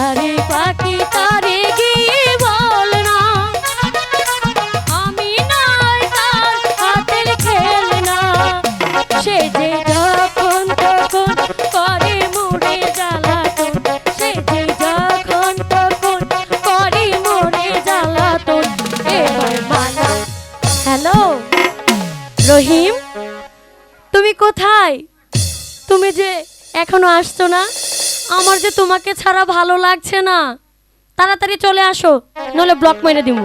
যারে পাখি তারে গিয়ে বল না আমি নাই তার হাতের খেলনা। সে যে যখন তখন করে মোরে জ্বালাতন, সে যে যখন তখন করে মোরে জ্বালাতন। এবার মানা। হ্যালো রহিম, তুমি কোথায়? তুমি যে এখনো আসছো না, আমার যে তোমাকে ছাড়া ভালো লাগছে না। তাড়াতাড়ি চলে আসো, নলে ব্লক মেরে দিব।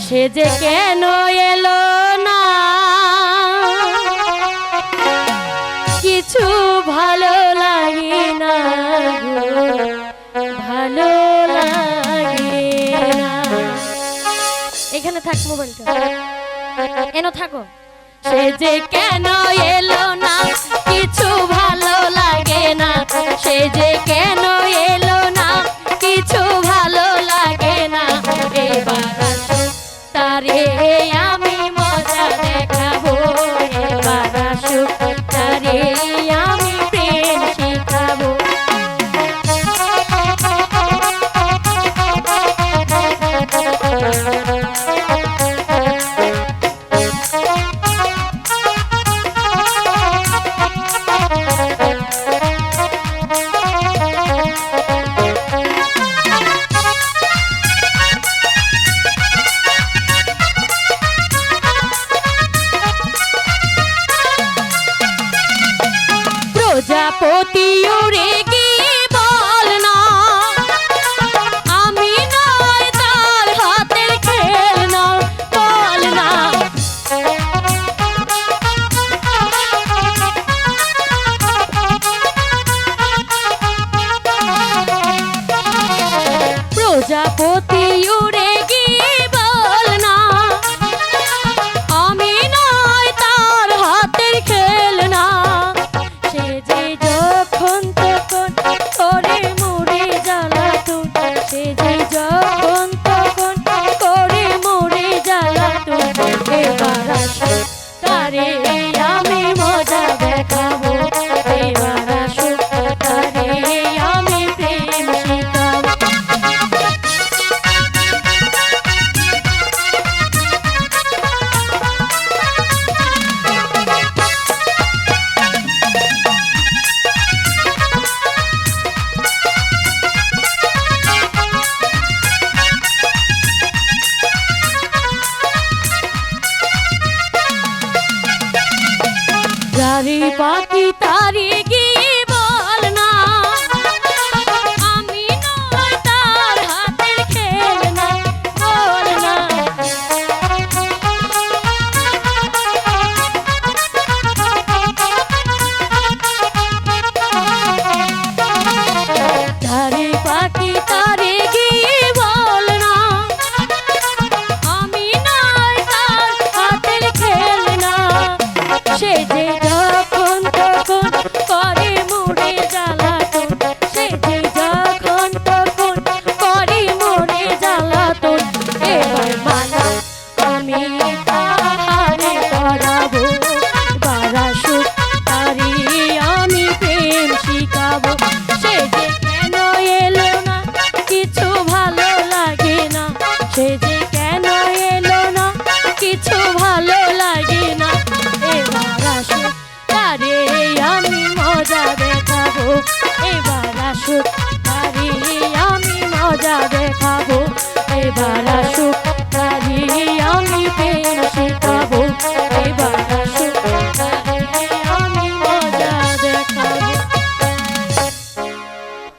সে যে কেন এলো না, কিছু ভালো লাগে না গো, ভালো লাগে না। এখানে থাক, মোবাইলটা এনো থাকো। সে যে কেন এলো না, কিছু ভালো লাগে না। সে যে কেন এলো না, কিছু ভালো লাগে না। এবার আসো তারে আমি মজা দেখাবো, এবার আসো তারে আমি প্রেম শিখাবো। প্রজাপতি উড়ে গিয়ে বল না আমি নয় তার হাতের খেলনা, বল না। প্রজাপতি উড়ে গিয়ে বল না আমি নয় তার হাতের খেলনা। সে যে যখন তখন করে মোরে জ্বালাতন, সে যে যখন তখন করে মোরে জ্বালাতন। এবার আসো তারে আমি মজা দেখাবো, এবার আসো তারে আমি প্রেম শিখাবো। যারে পাখি তারে গিয়ে বল না আমি নয় তার হাতের খেলনা, বল না। যারে পাখি তারে গিয়ে বল না আমি নয় তার হাতের খেলনা। সে যে যখন তখন করে মোরে জ্বালাতন, সে যে যখন তখন করে মোরে জ্বালাতন। এবার মানা আমি তাহারে করাবো, এবার আসো তারে আমি প্রেম শিখাবো। সে যে কেন এলো না, কিছু ভালো লাগে না। সে যে কেন এলো না, কিছু ভালো লাগে না। এবার আসো তারে আমি মজা দেখাবো, এবার আসো তারে আমি মজা দেখাবো। এবার